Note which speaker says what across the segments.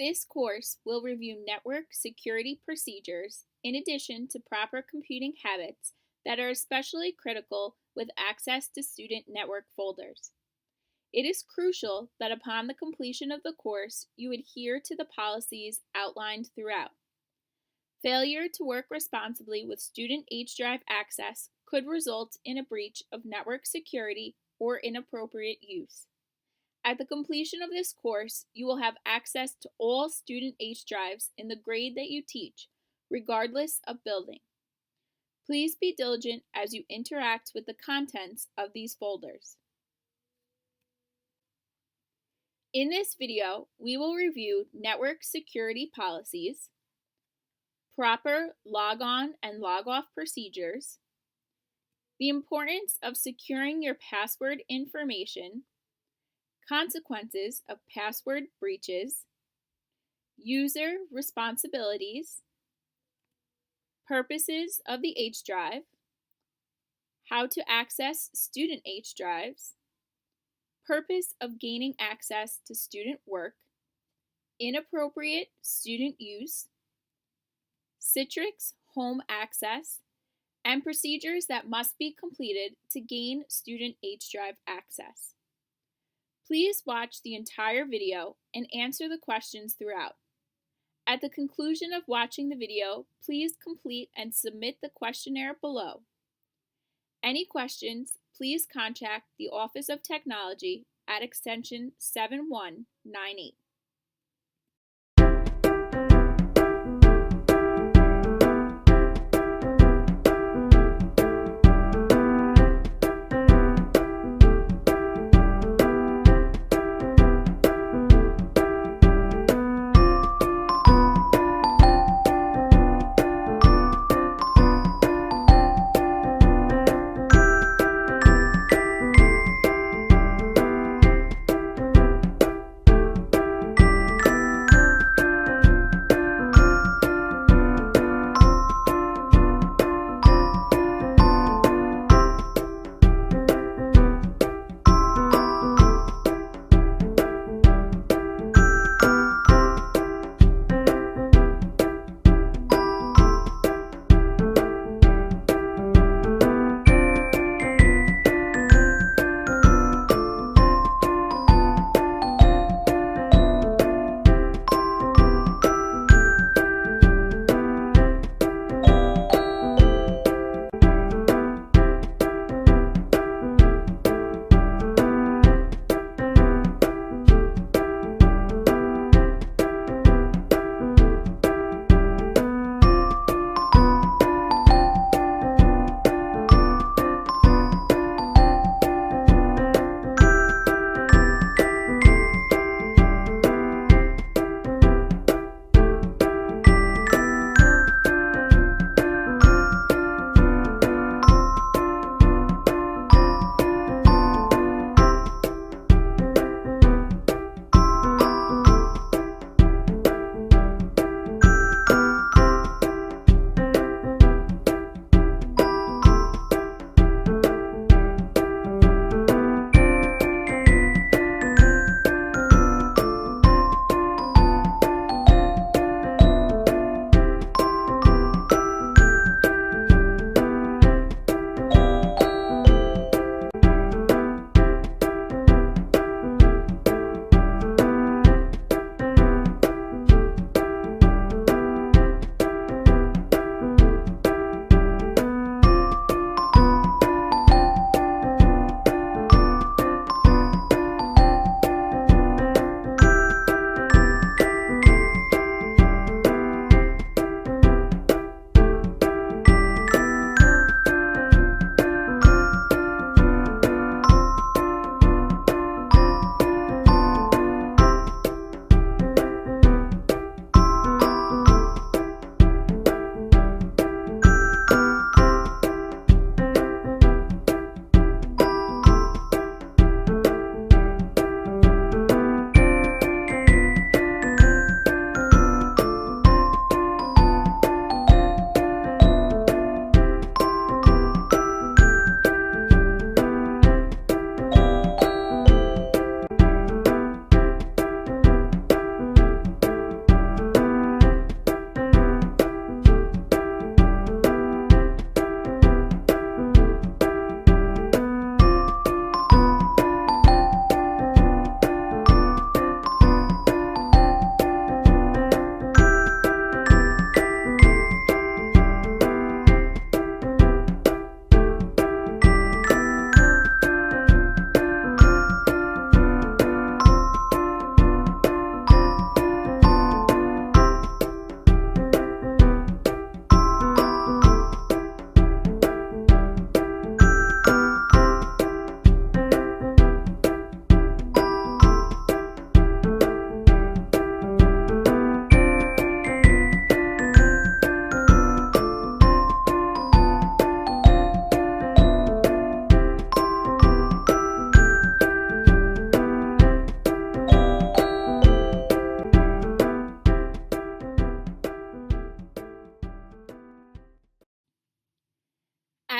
Speaker 1: This course will review network security procedures in addition to proper computing habits that are especially critical with access to student network folders. It is crucial that upon the completion of the course, you adhere to the policies outlined throughout. Failure to work responsibly with student H drive access could result in a breach of network security or inappropriate use. At the completion of this course, you will have access to all student H drives in the grade that you teach, regardless of building. Please be diligent as you interact with the contents of these folders. In this video, we will review network security policies, proper log-on and log-off procedures, the importance of securing your password information, consequences of password breaches, user responsibilities, purposes of the H drive, how to access student H drives, purpose of gaining access to student work, inappropriate student use, Citrix home access, and procedures that must be completed to gain student H drive access. Please watch the entire video and answer the questions throughout. At the conclusion of watching the video, please complete and submit the questionnaire below. Any questions, please contact the Office of Technology at extension 7198.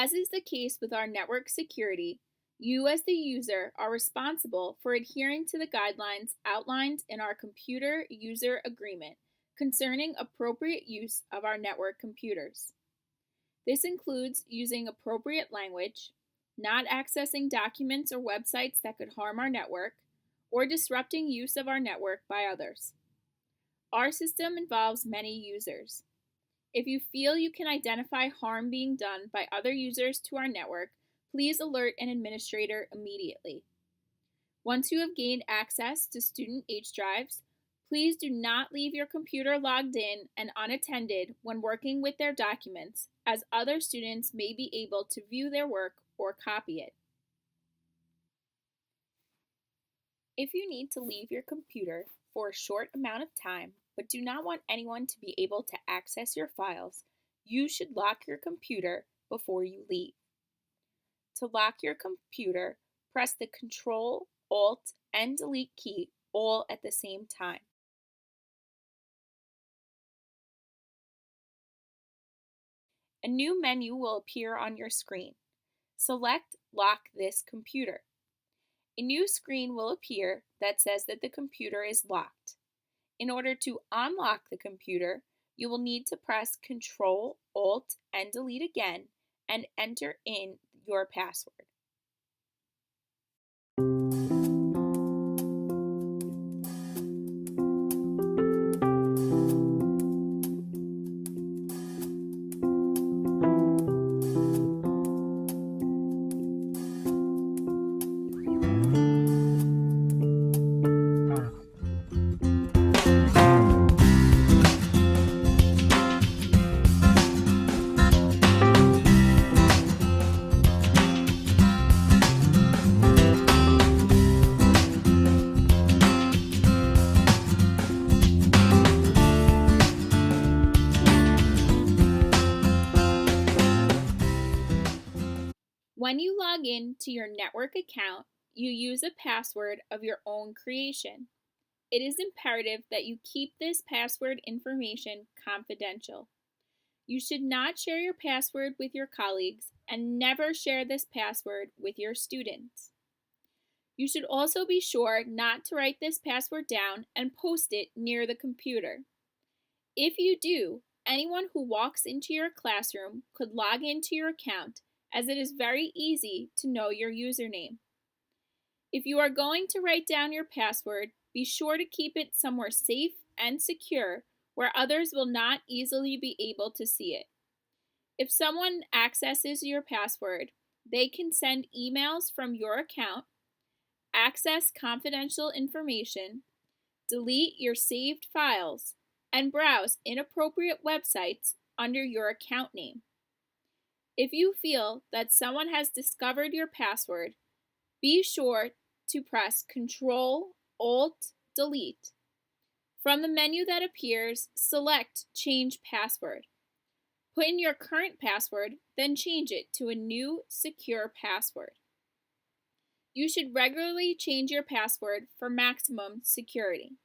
Speaker 1: As is the case with our network security, you as the user are responsible for adhering to the guidelines outlined in our Computer User Agreement concerning appropriate use of our network computers. This includes using appropriate language, not accessing documents or websites that could harm our network, or disrupting use of our network by others. Our system involves many users. If you feel you can identify harm being done by other users to our network, please alert an administrator immediately. Once you have gained access to student H drives, please do not leave your computer logged in and unattended when working with their documents, as other students may be able to view their work or copy it. If you need to leave your computer for a short amount of time but do not want anyone to be able to access your files, you should lock your computer before you leave. To lock your computer, press the Control, Alt, and Delete key all at the same time. A new menu will appear on your screen. Select Lock this computer. A new screen will appear that says that the computer is locked. In order to unlock the computer, you will need to press Control, Alt, and Delete again and enter in your password. When you log in to your network account, you use a password of your own creation. It is imperative that you keep this password information confidential. You should not share your password with your colleagues and never share this password with your students. You should also be sure not to write this password down and post it near the computer. If you do, anyone who walks into your classroom could log into your account, as it is very easy to know your username. If you are going to write down your password, be sure to keep it somewhere safe and secure where others will not easily be able to see it. If someone accesses your password, they can send emails from your account, access confidential information, delete your saved files, and browse inappropriate websites under your account name. If you feel that someone has discovered your password, be sure to press Control, Alt, Delete. From the menu that appears, select Change Password. Put in your current password, then change it to a new secure password. You should regularly change your password for maximum security.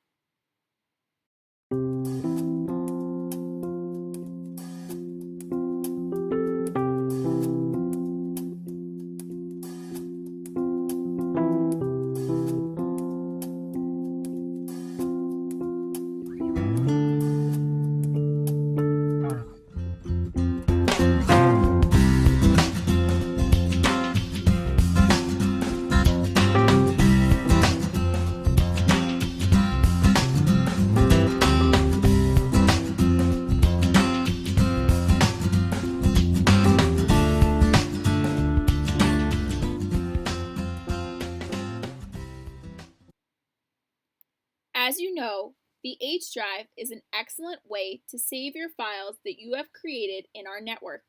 Speaker 1: As you know, the H drive is an excellent way to save your files that you have created in our network.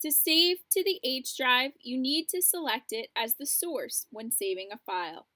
Speaker 1: To save to the H drive, you need to select it as the source when saving a file.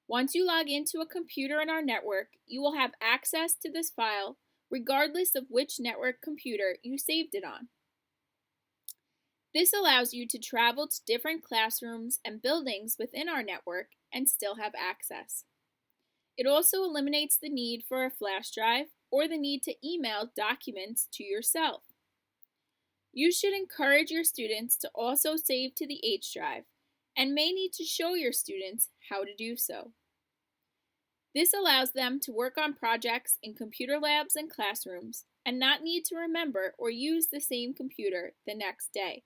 Speaker 1: Once you log into a computer in our network, you will have access to this file regardless of which network computer you saved it on. This allows you to travel to different classrooms and buildings within our network and still have access. It also eliminates the need for a flash drive or the need to email documents to yourself. You should encourage your students to also save to the H drive and may need to show your students how to do so. This allows them to work on projects in computer labs and classrooms and not need to remember or use the same computer the next day.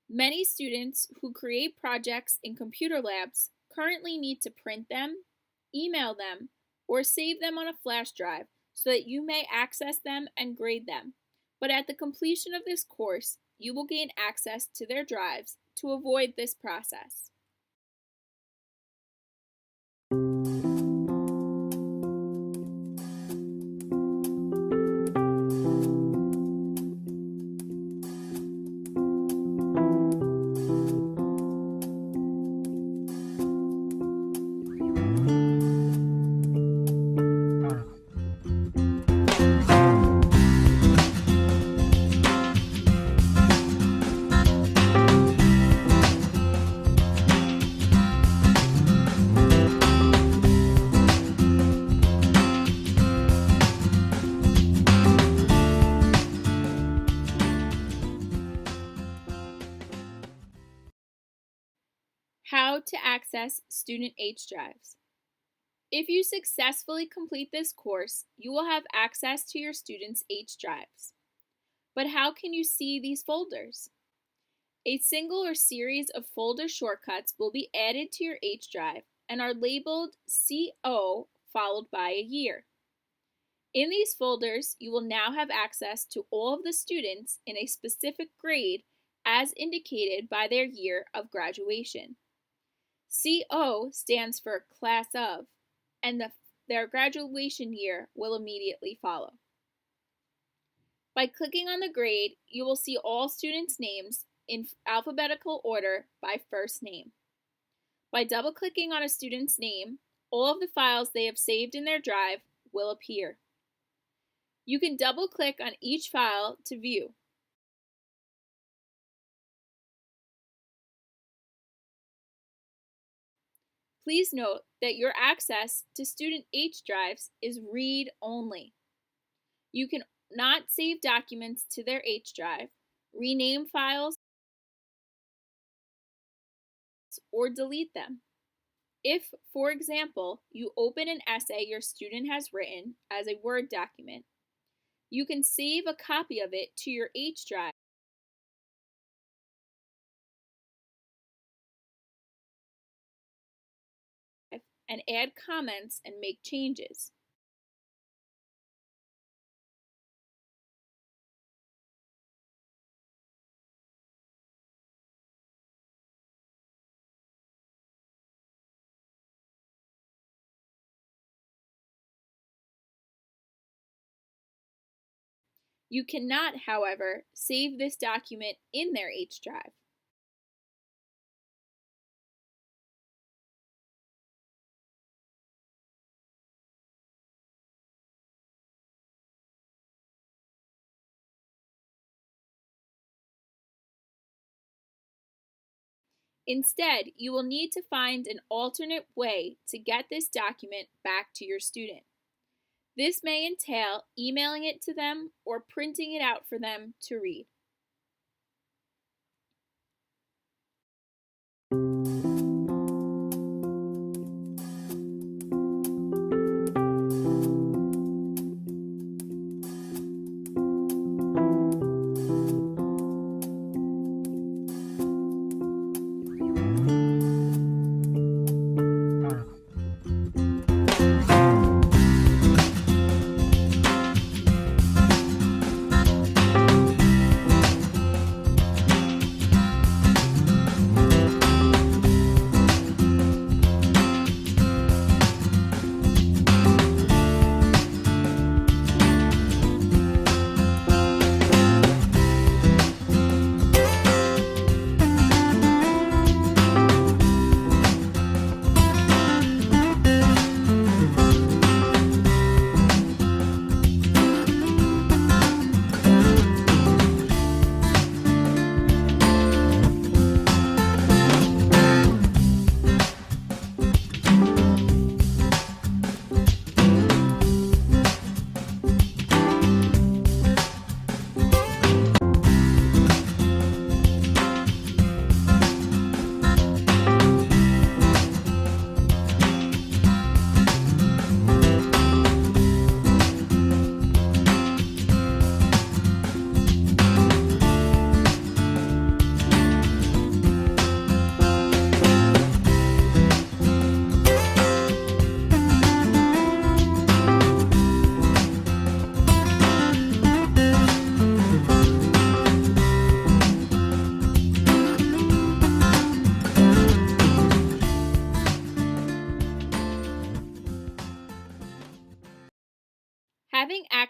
Speaker 1: Many students who create projects in computer labs currently need to print them, email them, or save them on a flash drive so that you may access them and grade them. But at the completion of this course, you will gain access to their drives to avoid this process. How to access student H drives. If you successfully complete this course, you will have access to your students' H drives. But how can you see these folders? A single or series of folder shortcuts will be added to your H drive and are labeled CO followed by a year. In these folders, you will now have access to all of the students in a specific grade as indicated by their year of graduation. CO stands for Class of, and their graduation year will immediately follow. By clicking on the grade, you will see all students' names in alphabetical order by first name. By double-clicking on a student's name, all of the files they have saved in their drive will appear. You can double-click on each file to view. Please note that your access to student H drives is read-only. You can not save documents to their H drive, rename files, or delete them. If, for example, you open an essay your student has written as a Word document, you can save a copy of it to your H drive and add comments and make changes. You cannot, however, save this document in their H drive. Instead, you will need to find an alternate way to get this document back to your student. This may entail emailing it to them or printing it out for them to read.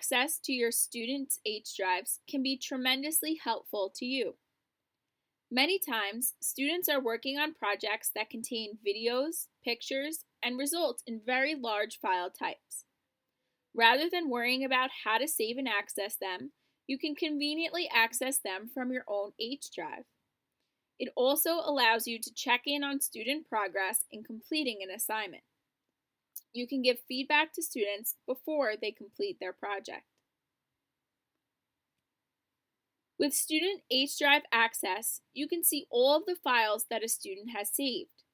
Speaker 1: access to your students' H drives can be tremendously helpful to you. Many times, students are working on projects that contain videos, pictures, and result in very large file types. Rather than worrying about how to save and access them, you can conveniently access them from your own H drive. It also allows you to check in on student progress in completing an assignment. You can give feedback to students before they complete their project. With Student H Drive access, you can see all of the files that a student has saved.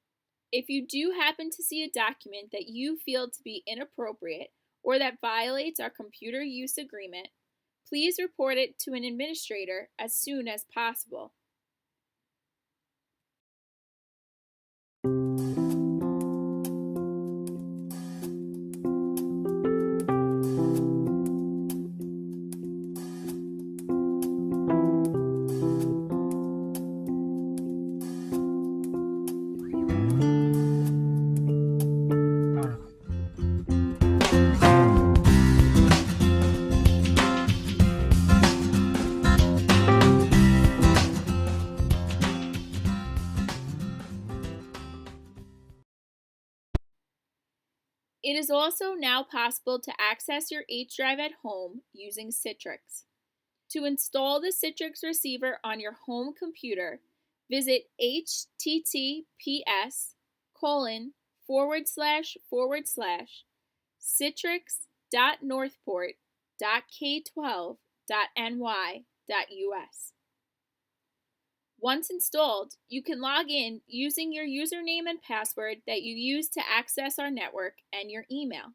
Speaker 1: If you do happen to see a document that you feel to be inappropriate or that violates our computer use agreement, please report it to an administrator as soon as possible. It is also now possible to access your H drive at home using Citrix. To install the Citrix receiver on your home computer, visit https://citrix.northport.k12.ny.us. Once installed, you can log in using your username and password that you use to access our network and your email.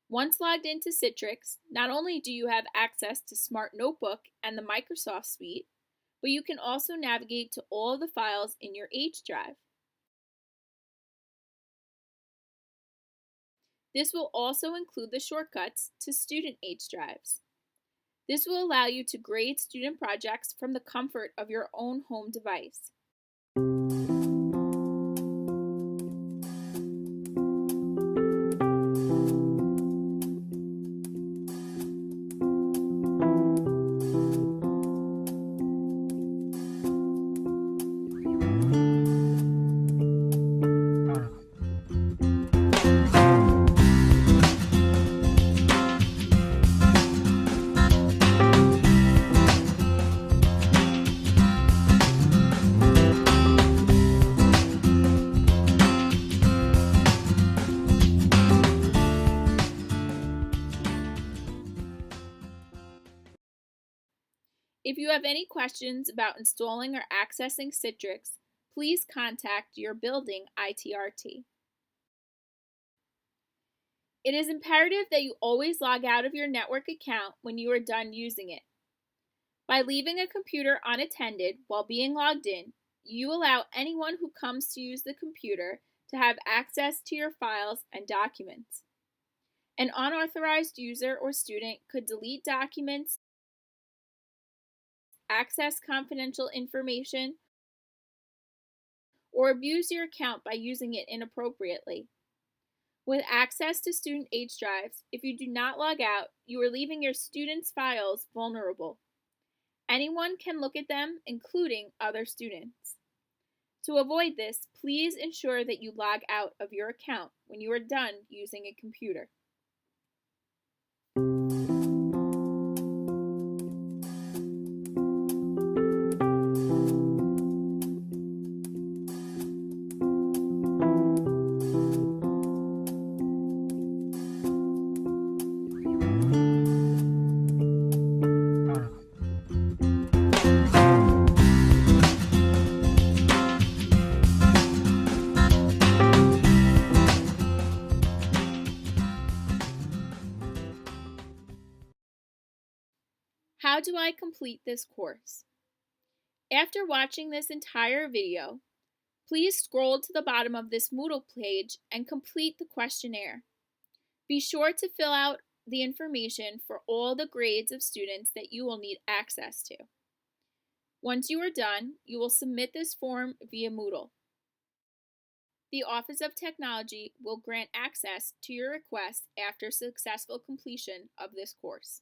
Speaker 1: Once logged into Citrix, not only do you have access to Smart Notebook and the Microsoft Suite, but you can also navigate to all of the files in your H drive. This will also include the shortcuts to student H drives. This will allow you to grade student projects from the comfort of your own home device. If you have any questions about installing or accessing Citrix, please contact your building ITRT. It is imperative that you always log out of your network account when you are done using it. By leaving a computer unattended while being logged in, you allow anyone who comes to use the computer to have access to your files and documents. An unauthorized user or student could delete documents, access confidential information, or abuse your account by using it inappropriately. With access to student H drives, if you do not log out, you are leaving your students' files vulnerable. Anyone can look at them, including other students. To avoid this, please ensure that you log out of your account when you are done using a computer. How do I complete this course? After watching this entire video, please scroll to the bottom of this Moodle page and complete the questionnaire. Be sure to fill out the information for all the grades of students that you will need access to. Once you are done, you will submit this form via Moodle. The Office of Technology will grant access to your request after successful completion of this course.